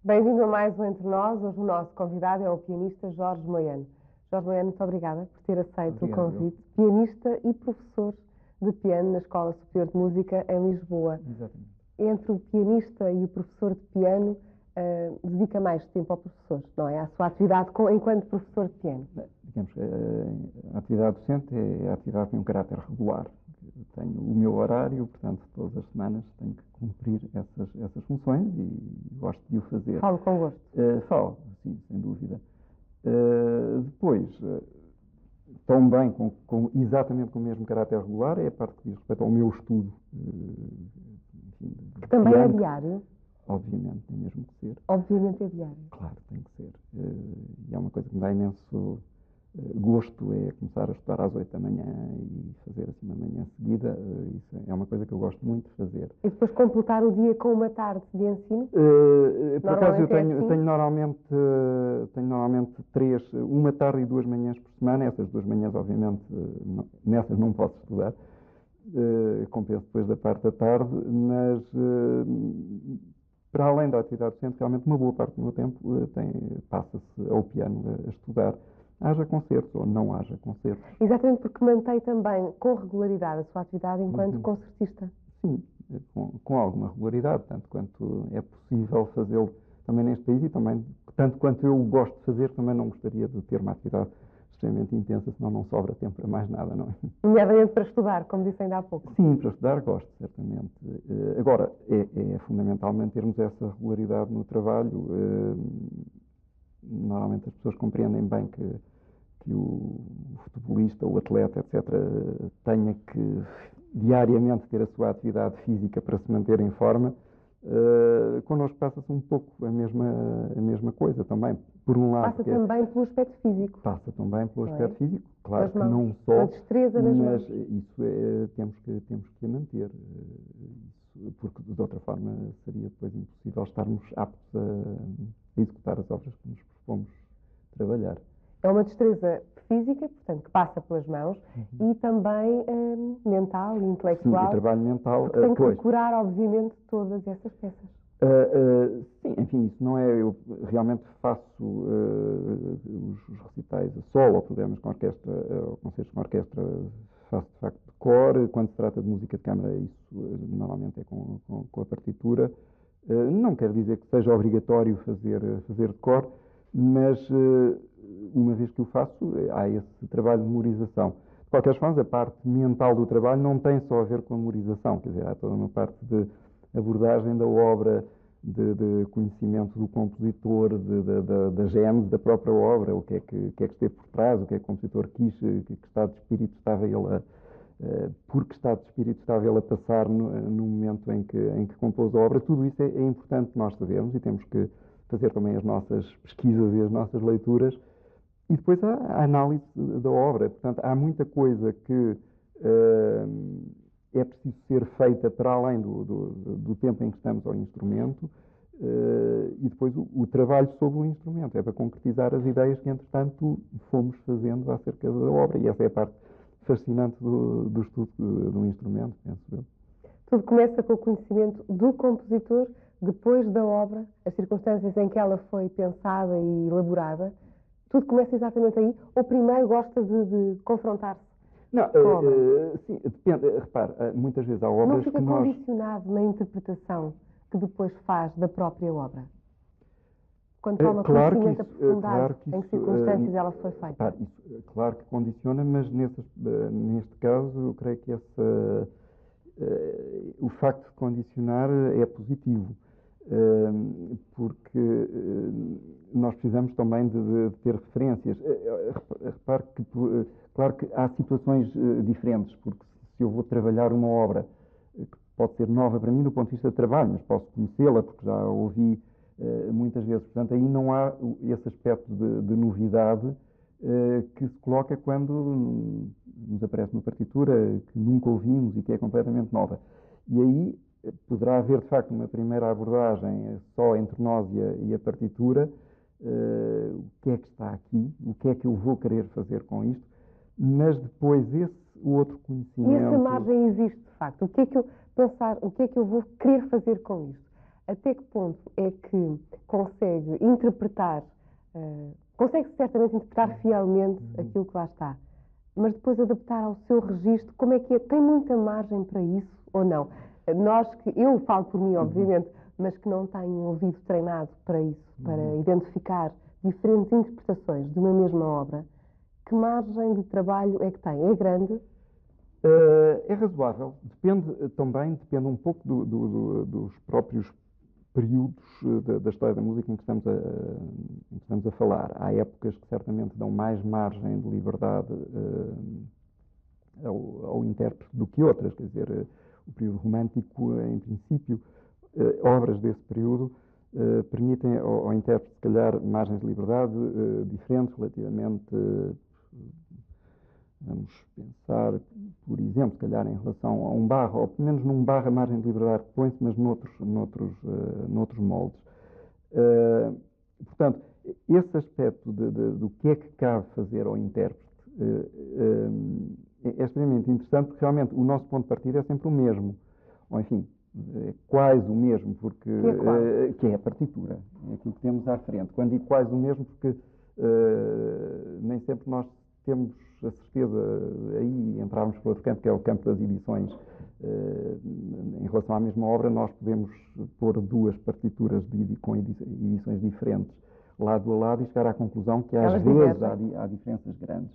Bem-vindo a mais um Entre Nós. Hoje o nosso convidado é o pianista Jorge Moiano. Jorge Moiano, muito obrigada por ter aceito Obrigado, o convite. Pianista e professor de piano na Escola Superior de Música em Lisboa. Exatamente. Entre o pianista e o professor de piano, dedica mais tempo ao professor, não é? À sua atividade enquanto professor de piano. Digamos que a atividade docente é a atividade que tem um caráter regular. Eu tenho o meu horário, portanto, todas as semanas tenho que cumprir essas funções e gosto de o fazer. Falo com gosto. Falo, sim, sem dúvida. Depois, também exatamente com o mesmo caráter regular, é a parte que diz respeito ao meu estudo. Enfim, Que também piano, é diário. Obviamente, tem mesmo que ser. Obviamente é diário. Claro, tem que ser. E é uma coisa que me dá imenso gosto, é começar a estudar às 8 da manhã e fazer assim uma manhã seguida. Isso é uma coisa que eu gosto muito de fazer. E depois completar o dia com uma tarde de ensino? Por acaso eu tenho, assim? tenho normalmente uma tarde e 2 manhãs por semana. Essas 2 manhãs, obviamente, nessas não posso estudar. Compenso depois da parte da tarde, mas para além da atividade docente, realmente uma boa parte do meu tempo passa-se ao piano a estudar. Haja concertos ou não haja concertos. Exatamente, porque mantém também com regularidade a sua atividade enquanto concertista. Sim, com alguma regularidade, tanto quanto é possível fazê-lo também neste país e também, tanto quanto eu gosto de fazer, também não gostaria de ter uma atividade extremamente intensa, senão não sobra tempo para mais nada, não é? Nomeadamente para estudar, como disse ainda há pouco. Sim, para estudar gosto, certamente. Agora, é fundamental mantermos essa regularidade no trabalho. Normalmente as pessoas compreendem bem que o futebolista, o atleta, etc., tenha que diariamente ter a sua atividade física para se manter em forma. Connosco passa-se um pouco a mesma coisa também. Por um lado, passa também pelo aspecto físico. Passa também pelo aspecto físico, claro que mãos, não só, a destreza nas mas mãos. isso temos que manter, porque de outra forma seria depois impossível estarmos aptos a executar as obras que nos propomos trabalhar. É uma destreza física, portanto, que passa pelas mãos, e também mental e intelectual. Sim, o trabalho mental. Tem que decorar, obviamente, todas essas peças. Sim, enfim, isso não é. Eu realmente faço os recitais a solo, ou programas com orquestra, ou concertos com orquestra, faço de facto de cor. Quando se trata de música de câmara, isso normalmente é com a partitura. Não quer dizer que seja obrigatório fazer de cor, mas uma vez que o faço, há esse trabalho de memorização. De qualquer forma, a parte mental do trabalho não tem só a ver com a memorização, quer dizer, há toda uma parte de abordagem da obra, de conhecimento do compositor, da gênese da própria obra, o que é que esteve por trás, o que é que o compositor quis, que estado de espírito estava ele por que estado de espírito estava ele a passar no momento em que compôs a obra. Tudo isso é importante nós sabermos e temos que fazer também as nossas pesquisas e as nossas leituras. E depois a análise da obra. Portanto, há muita coisa que é preciso ser feita para além do tempo em que estamos ao instrumento e depois o trabalho sobre o instrumento. É para concretizar as ideias que, entretanto, fomos fazendo acerca da obra. E essa é a parte fascinante do estudo de um instrumento, penso eu. Tudo começa com o conhecimento do compositor, depois da obra, as circunstâncias em que ela foi pensada e elaborada. Tudo começa exatamente aí? Ou primeiro gosta de confrontar-se com a obra? Sim, depende. Repare, muitas vezes há obras que nós... Não fica condicionado na interpretação que depois faz da própria obra? Quando toma conhecimento aprofundado, em que circunstâncias ela foi feita? Repare, isso, claro que condiciona, mas neste caso eu creio que o facto de condicionar é positivo. Porque nós precisamos também de ter referências. Repare que, claro que há situações diferentes, porque se eu vou trabalhar uma obra que pode ser nova para mim do ponto de vista de trabalho, mas posso conhecê-la porque já a ouvi muitas vezes. Portanto, aí não há esse aspecto de novidade que se coloca quando nos aparece uma partitura que nunca ouvimos e que é completamente nova. E aí poderá haver, de facto, uma primeira abordagem só entre nós e a partitura, o que é que está aqui, o que é que eu vou querer fazer com isto, mas depois o outro conhecimento... E essa margem existe, de facto. O que é que eu vou querer fazer com isto? Até que ponto é que consegue interpretar, consegue certamente interpretar fielmente aquilo que lá está, mas depois adaptar ao seu registro, como é que é? Tem muita margem para isso ou não? Eu falo por mim, obviamente, mas que não tenho um ouvido treinado para isso, para identificar diferentes interpretações de uma mesma obra, que margem de trabalho é que tem? É grande? É razoável. Depende um pouco dos próprios períodos da história da música em que estamos a falar. Há épocas que certamente dão mais margem de liberdade ao intérprete do que outras. Quer dizer, o período romântico, em princípio, obras desse período permitem ao intérprete, se calhar, margens de liberdade diferentes relativamente. Vamos pensar, por exemplo, se calhar em relação a um Bach, ou pelo menos num Bach a margem de liberdade que põe-se, mas noutros moldes. Portanto, esse aspecto do que é que cabe fazer ao intérprete é extremamente interessante, porque realmente o nosso ponto de partida é sempre o mesmo. Ou, enfim, é quase o mesmo, porque, que é a partitura, é aquilo que temos à frente. Quando digo quase o mesmo, porque nem sempre nós temos a certeza, aí entrarmos por outro campo, que é o campo das edições. Em relação à mesma obra, nós podemos pôr duas partituras com edições diferentes lado a lado e chegar à conclusão que às vezes há diferenças grandes.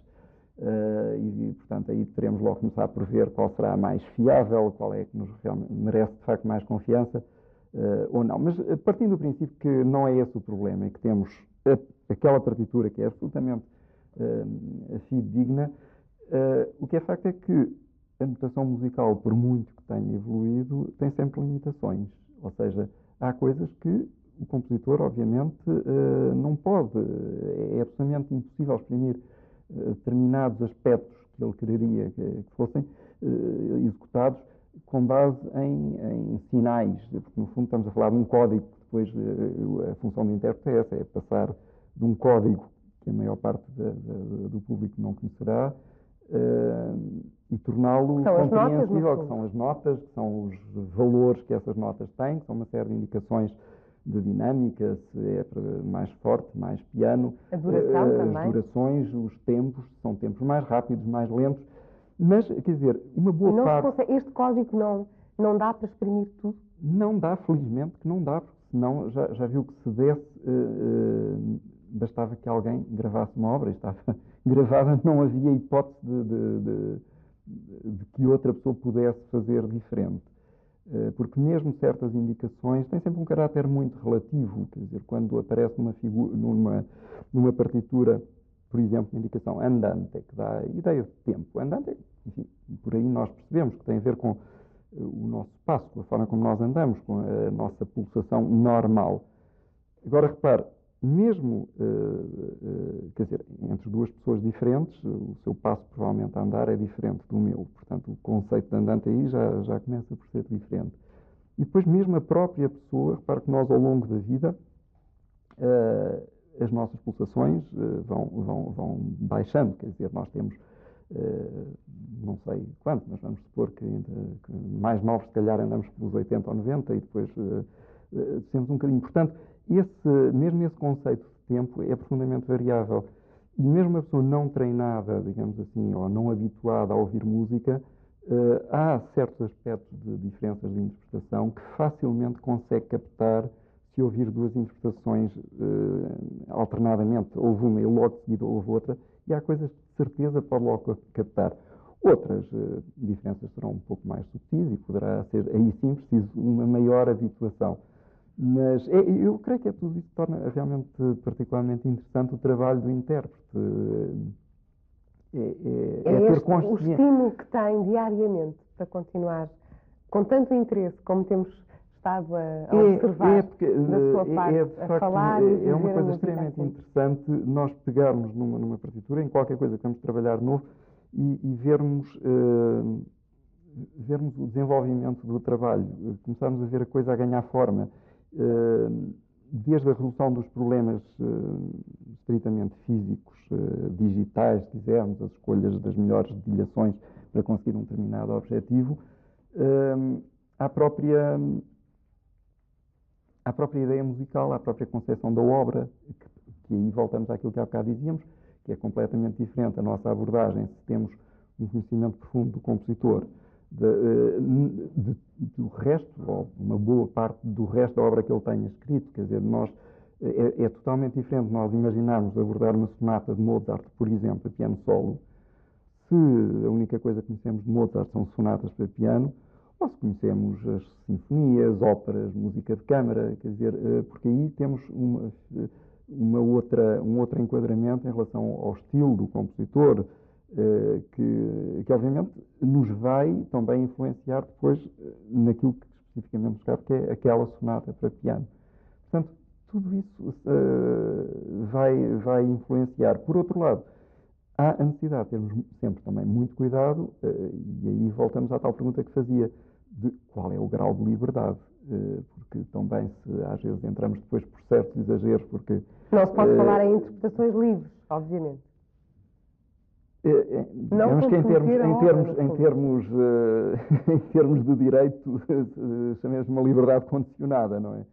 E, portanto, aí teremos logo começar por ver qual será a mais fiável, qual é que nos realmente merece, de facto, mais confiança ou não. Mas partindo do princípio que não é esse o problema, é que temos aquela partitura que é absolutamente fidedigna, o que é facto é que a notação musical, por muito que tenha evoluído, tem sempre limitações. Ou seja, há coisas que o compositor, obviamente, não pode. É absolutamente impossível exprimir determinados aspectos que ele quereria que fossem executados com base em sinais, porque no fundo estamos a falar de um código, que depois a função do intérprete é essa, é passar de um código que a maior parte do público não conhecerá e torná-lo compreensível, que são as notas, que são os valores que essas notas têm, que são uma série de indicações de dinâmica, se é mais forte, mais piano, a duração também. As durações, os tempos, são tempos mais rápidos, mais lentos, mas, quer dizer, uma boa parte... Este código não dá para exprimir tudo? Não dá, felizmente que não dá, porque senão já viu que se desse, bastava que alguém gravasse uma obra, estava gravada, não havia hipótese de que outra pessoa pudesse fazer diferente. Porque mesmo certas indicações têm sempre um caráter muito relativo, quer dizer, quando aparece numa partitura, por exemplo, uma indicação andante, que dá a ideia de tempo. Andante, enfim, por aí nós percebemos que tem a ver com o nosso passo, com a forma como nós andamos, com a nossa pulsação normal. Agora, repare, mesmo, quer dizer, entre duas pessoas diferentes, o seu passo provavelmente a andar é diferente do meu. Portanto, o conceito de andante aí já começa por ser diferente. E depois mesmo a própria pessoa, repare que nós ao longo da vida, as nossas pulsações vão baixando, quer dizer, nós temos, não sei quanto, mas vamos supor que mais novos se calhar andamos pelos 80 ou 90 e depois temos um bocadinho. Portanto, mesmo esse conceito de tempo é profundamente variável. E mesmo uma pessoa não treinada, digamos assim, ou não habituada a ouvir música, há certos aspectos de diferenças de interpretação que facilmente consegue captar se ouvir duas interpretações alternadamente. Houve uma e logo de seguida houve outra, e há coisas que de certeza pode logo captar. Outras diferenças serão um pouco mais sutis e poderá ser, aí sim, preciso uma maior habituação. Mas eu creio que tudo isso torna realmente particularmente interessante o trabalho do intérprete. Ter consciência. O estímulo que tem diariamente para continuar com tanto interesse como temos estado a observar da sua parte, a falar e é uma coisa extremamente interessante nós pegarmos numa partitura, em qualquer coisa que vamos trabalhar de novo, e vermos o desenvolvimento do trabalho, começarmos a ver a coisa a ganhar forma. Desde a resolução dos problemas estritamente físicos, digitais, se quisermos, as escolhas das melhores dedilhações para conseguir um determinado objetivo, à própria à própria ideia musical, à própria concepção da obra, que aí voltamos àquilo que há bocado dizíamos, que é completamente diferente a nossa abordagem se temos um conhecimento profundo do compositor do resto, ou uma boa parte do resto da obra que ele tenha escrito. Quer dizer, é totalmente diferente nós imaginarmos abordar uma sonata de Mozart, por exemplo, a piano solo, se a única coisa que conhecemos de Mozart são sonatas para piano, ou se conhecemos as sinfonias, óperas, música de câmara, quer dizer, porque aí temos um outro enquadramento em relação ao estilo do compositor, que obviamente nos vai também influenciar depois naquilo que especificamente buscar, que é aquela sonata para piano. Portanto, tudo isso vai influenciar. Por outro lado, há a necessidade de termos sempre também muito cuidado, e aí voltamos à tal pergunta que fazia, de qual é o grau de liberdade, porque também se às vezes entramos depois por certos exageros, porque... Não se pode falar em interpretações livres, obviamente. Digamos que em termos de direito, chamemos uma liberdade condicionada, não é?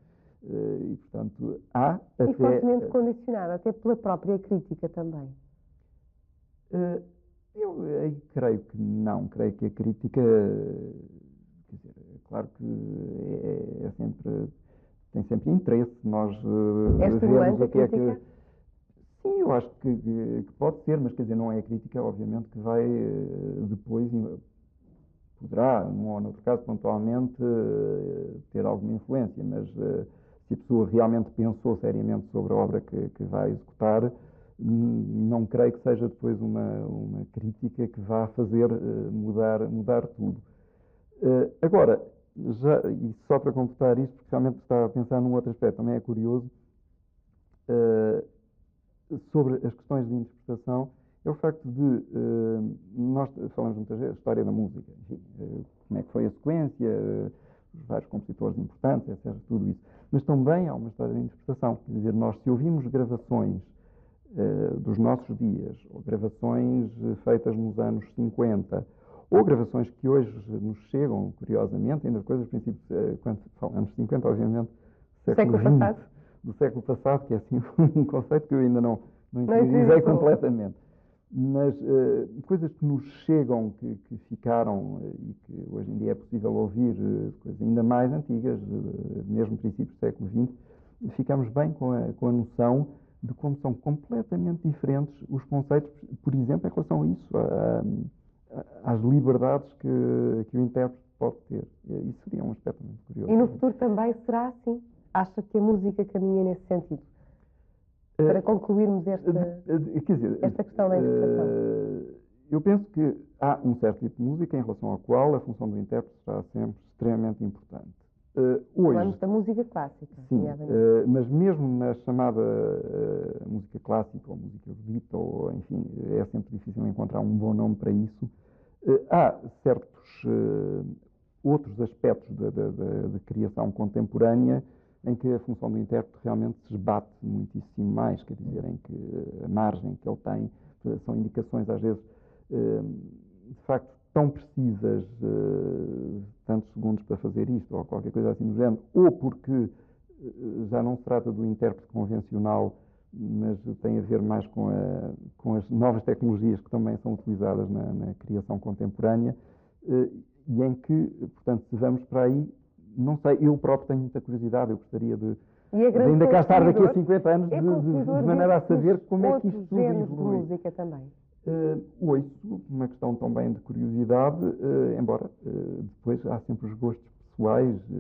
E, portanto, há até... E fortemente condicionada, até pela própria crítica também. Eu aí creio que não. Creio que a crítica, quer dizer, é claro que tem sempre interesse. Nós vermos o que é que... Sim, eu acho que pode ser, mas quer dizer, não é a crítica, obviamente, que vai depois, poderá, num ou noutro caso, pontualmente, ter alguma influência, mas se a pessoa realmente pensou seriamente sobre a obra que vai executar, não creio que seja depois uma crítica que vá fazer mudar tudo. Agora, e só para completar isto, porque realmente estava a pensar num outro aspecto, também é curioso, sobre as questões de interpretação, é o facto de, nós falamos muitas vezes da história da música, enfim, como é que foi a sequência, os vários compositores importantes, etc., tudo isso. Mas também há uma história de interpretação, quer dizer, nós se ouvimos gravações dos nossos dias, ou gravações feitas nos anos 50, ou gravações que hoje nos chegam, curiosamente, ainda coisas, princípios, quando falamos 50, obviamente, século XX, do século passado, que é assim um conceito que eu ainda não interiorizei completamente. Mas coisas que nos chegam, que ficaram e que hoje em dia é possível ouvir, coisas ainda mais antigas, mesmo princípios do século XX, ficamos bem com a noção de como são completamente diferentes os conceitos, por exemplo, em relação a isso, às liberdades que o intérprete pode ter. Isso seria um aspecto muito curioso. E no futuro também será assim? Acha que a música caminha nesse sentido? Para concluirmos esta questão da interpretação. Eu penso que há um certo tipo de música em relação ao qual a função do intérprete será sempre extremamente importante. Falamos da música clássica. Sim, mas mesmo na chamada música clássica ou música erudita, ou enfim, é sempre difícil encontrar um bom nome para isso. Há certos outros aspectos de criação contemporânea em que a função do intérprete realmente se esbate muitíssimo mais, quer dizer, em que a margem que ele tem são indicações, às vezes, de facto, tão precisas, tantos segundos para fazer isto, ou qualquer coisa assim do género, ou porque já não se trata do intérprete convencional, mas tem a ver mais com as novas tecnologias que também são utilizadas na criação contemporânea, e em que, portanto, se vamos para aí, não sei, eu próprio tenho muita curiosidade, eu gostaria de ainda cá estar daqui a 50 anos, de maneira a saber como é que isto tudo evolui. De música também. Ouço, uma questão também de curiosidade, embora depois há sempre os gostos pessoais, se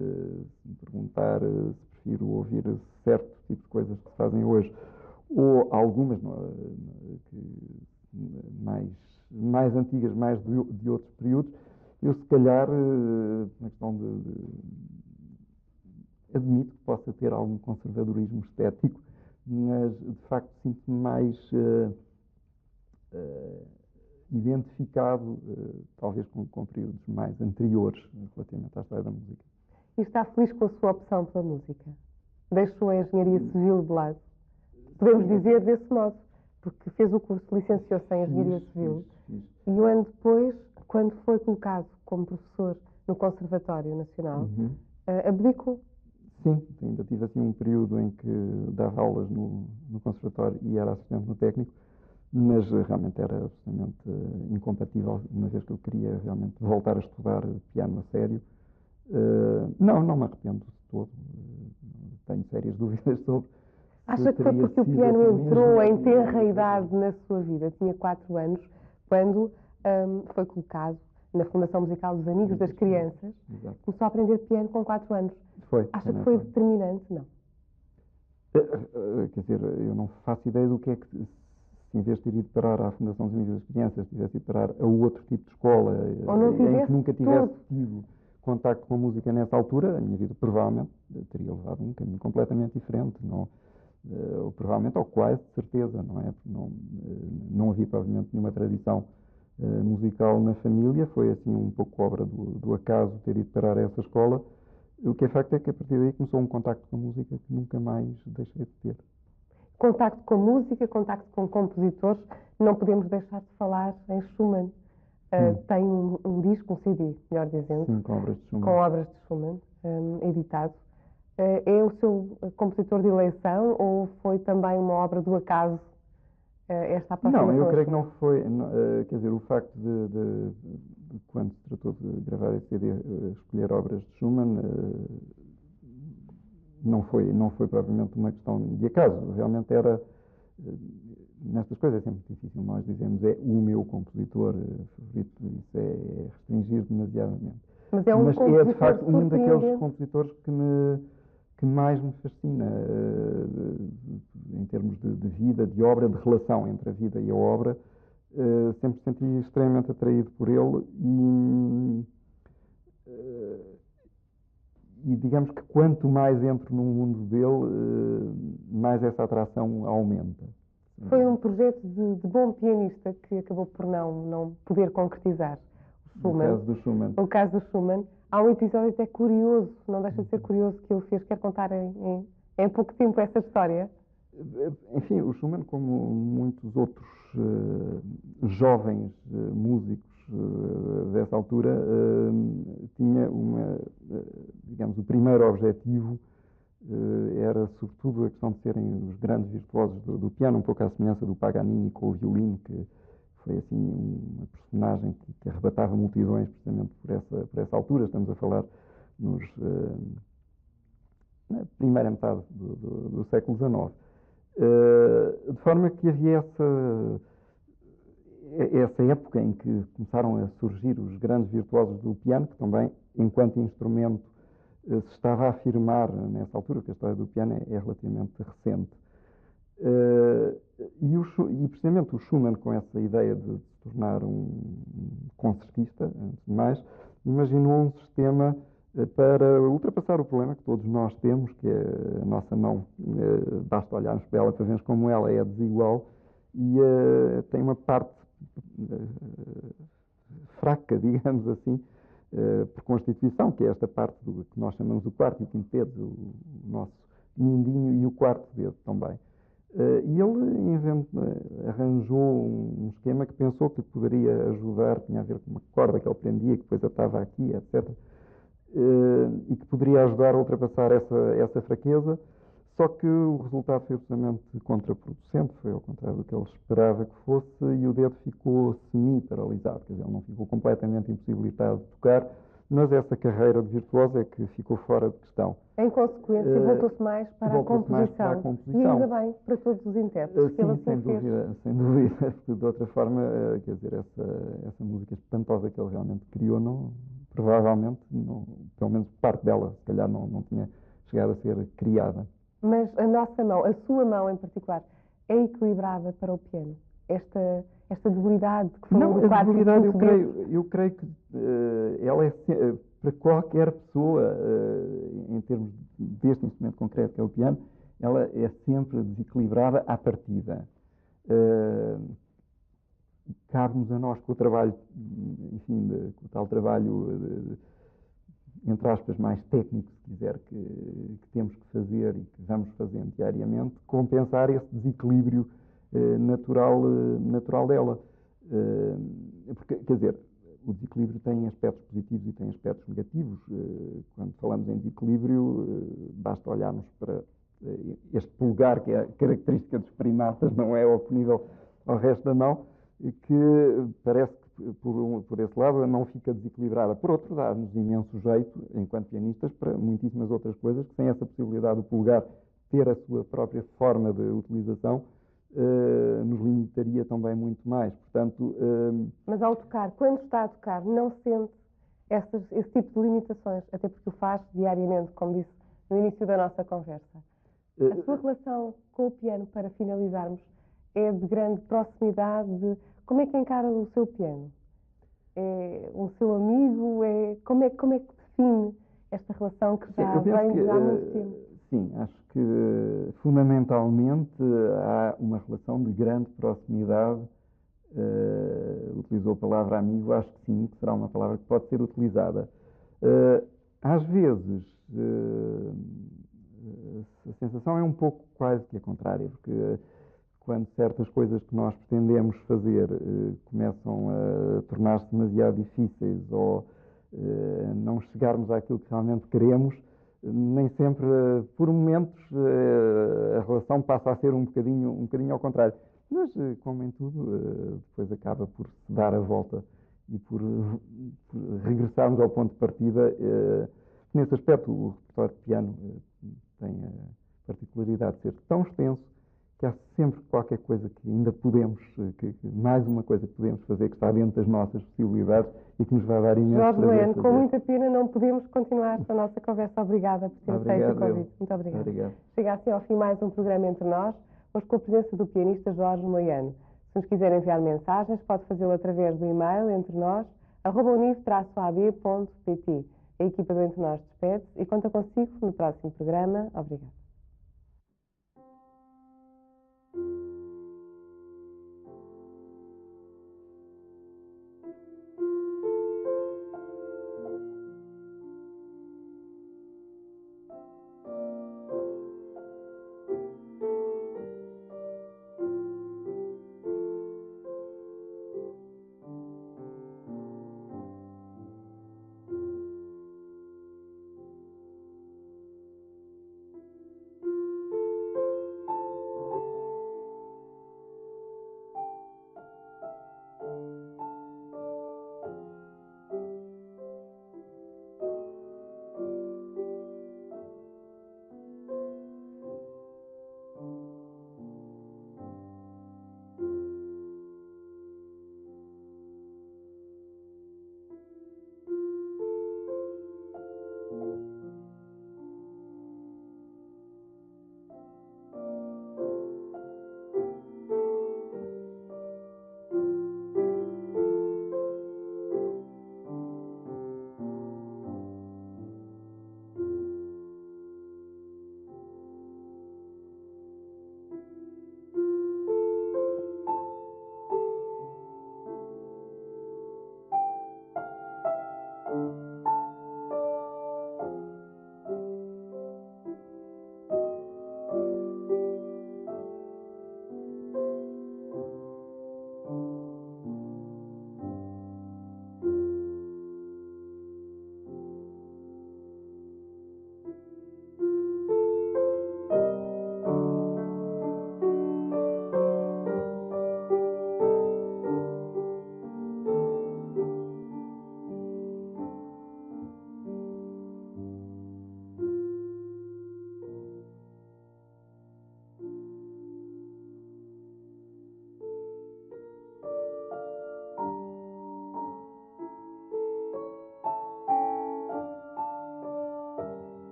me perguntar se prefiro ouvir certo tipo de coisas que se fazem hoje, ou algumas mais antigas, mais de outros períodos, eu se calhar, na questão admito que possa ter algum conservadorismo estético, mas de facto sinto-me mais identificado, talvez com períodos mais anteriores relativamente à história da música. E está feliz com a sua opção pela música? Deixou a engenharia civil de lado? Podemos dizer desse modo, porque fez o curso, licenciou-se em engenharia civil, e um ano depois, quando foi colocado como professor no Conservatório Nacional, abdicou Sim, ainda tive assim um período em que dava aulas no conservatório e era assistente no técnico, mas realmente era absolutamente incompatível, uma vez que eu queria realmente voltar a estudar piano a sério. Não me arrependo de todo. Tenho sérias dúvidas sobre se Acha que foi teria porque o sido piano assim entrou em mesmo. tenra idade na sua vida? Tinha 4 anos, quando foi colocado na Fundação Musical dos Amigos das Crianças. Exato. Começou a aprender piano com 4 anos. Foi Acha que nessa foi altura. determinante? Não. Quer dizer, eu não faço ideia do que é que, se em vez de ter ido parar à Fundação dos Amigos das Crianças, tivesse ido parar a outro tipo de escola, Ou não em tivesse que nunca tivesse tudo. tido contacto com a música nessa altura, a minha vida provavelmente teria levado um caminho completamente diferente. Não, ou provavelmente, ou quase, de certeza, não é? Porque não havia provavelmente nenhuma tradição musical na família, foi assim um pouco obra do acaso ter ido parar a essa escola. O que é facto é que a partir daí começou um contacto com a música que nunca mais deixei de ter. Contacto com música, contacto com compositores, não podemos deixar de falar em Schumann. Tem um disco, um CD, melhor dizendo, Sim, com obras de Schumann. com obras de Schumann, editado. É o seu compositor de eleição ou foi também uma obra do acaso, esta aproximação Não, eu a creio que Schumann? não foi. Quer dizer, o facto de quando se tratou de gravar esse CD, escolher obras de Schumann, não foi propriamente uma questão de acaso. Realmente era. Nestas coisas é sempre difícil. Nós dizemos é o meu compositor favorito, isso é restringir demasiadamente. Mas é um Mas é de compositor facto um daqueles surpreendente. compositores que mais me fascina em termos de vida, de obra, de relação entre a vida e a obra. Sempre senti extremamente atraído por ele e digamos que quanto mais entro no mundo dele, mais essa atração aumenta. Foi um projeto de bom pianista que acabou por não poder concretizar. O No Schumann. caso do Schumann. O caso do Schumann. Há um episódio até curioso, não deixa de ser curioso, que ele fez. Quer contar em pouco tempo essa história? Enfim, o Schumann, como muitos outros jovens músicos dessa altura, tinha digamos, o primeiro objetivo era sobretudo a questão de serem os grandes virtuosos do piano, um pouco à semelhança do Paganini com o violino, que foi assim uma personagem que arrebatava multidões precisamente por essa altura. Estamos a falar na primeira metade do século XIX. De forma que havia essa época em que começaram a surgir os grandes virtuosos do piano, que também, enquanto instrumento, se estava a afirmar nessa altura, porque a história do piano é relativamente recente. E precisamente o Schumann, com essa ideia de se tornar um concertista, antes de mais, imaginou um sistema para ultrapassar o problema que todos nós temos, que é a nossa mão, basta olharmos para ela para vermos como ela é desigual e tem uma parte fraca, digamos assim, por constituição, que é esta parte que nós chamamos o quarto e o quinto dedo, o nosso mindinho e o quarto dedo também. E ele arranjou um esquema que pensou que poderia ajudar, tinha a ver com uma corda que ele prendia, que depois atava aqui, etc. E que poderia ajudar a ultrapassar essa fraqueza, só que o resultado foi absolutamente contraproducente, foi ao contrário do que ele esperava que fosse, e o dedo ficou semi-paralisado, quer dizer, ele não ficou completamente impossibilitado de tocar, mas essa carreira de virtuoso é que ficou fora de questão. Em consequência, voltou-se mais para a composição. E ainda bem, para todos os intérpretes, que ele Sim, assim sem fez. dúvida, sem dúvida, porque de outra forma, quer dizer, essa música espantosa que ele realmente criou, provavelmente, pelo menos parte dela, se calhar não tinha chegado a ser criada. Mas a nossa mão, a sua mão em particular, é equilibrada para o piano? Esta debilidade que falou do quarto e debilidade, quinto dedo? eu creio que ela é para qualquer pessoa, em termos deste instrumento concreto que é o piano, ela é sempre desequilibrada à partida. Cabe-nos a nós, com o trabalho, enfim, com o tal trabalho, entre aspas, mais técnico, se quiser, que temos que fazer e que vamos fazendo diariamente, compensar esse desequilíbrio natural dela. Porque, quer dizer, o desequilíbrio tem aspectos positivos e tem aspectos negativos. Quando falamos em desequilíbrio, basta olharmos para este polegar, que é a característica dos primatas, não é oponível ao resto da mão, que parece que, por esse lado, a mão fica desequilibrada. Por outro, dá-nos imenso jeito, enquanto pianistas, para muitíssimas outras coisas, que sem essa possibilidade do polegar ter a sua própria forma de utilização, nos limitaria também muito mais. Portanto, Mas ao tocar, quando está a tocar, não sente esse tipo de limitações, até porque o faz diariamente, como disse no início da nossa conversa. A sua relação com o piano, para finalizarmos, é de grande proximidade. Como é que encara o seu piano? É um seu amigo? Como é que define esta relação que já vem de há muito tempo? Sim, acho que fundamentalmente há uma relação de grande proximidade. Utilizou a palavra amigo, acho que sim, que será uma palavra que pode ser utilizada. Às vezes, a sensação é um pouco quase que a contrária, porque quando certas coisas que nós pretendemos fazer começam a tornar-se demasiado difíceis ou não chegarmos àquilo que realmente queremos, nem sempre, por momentos, a relação passa a ser um bocadinho ao contrário. Mas, como em tudo, depois acaba por se dar a volta e por regressarmos ao ponto de partida. Nesse aspecto, o repertório de piano tem a particularidade de ser tão extenso que há sempre qualquer coisa que ainda podemos, mais uma coisa que podemos fazer, que está dentro das nossas possibilidades e que nos vai dar imenso Jorge prazer Moiano, fazer. com muita pena não podemos continuar a nossa conversa. Obrigada por ter aceito o convite. Muito obrigada. Obrigado. Chega assim ao fim mais um programa Entre Nós, hoje com a presença do pianista Jorge Moiano. Se nos quiser enviar mensagens, pode fazê-lo através do e-mail entrenos@univ-ab.pt. A equipa do Entre Nós despede-se e conta consigo no próximo programa. Obrigada.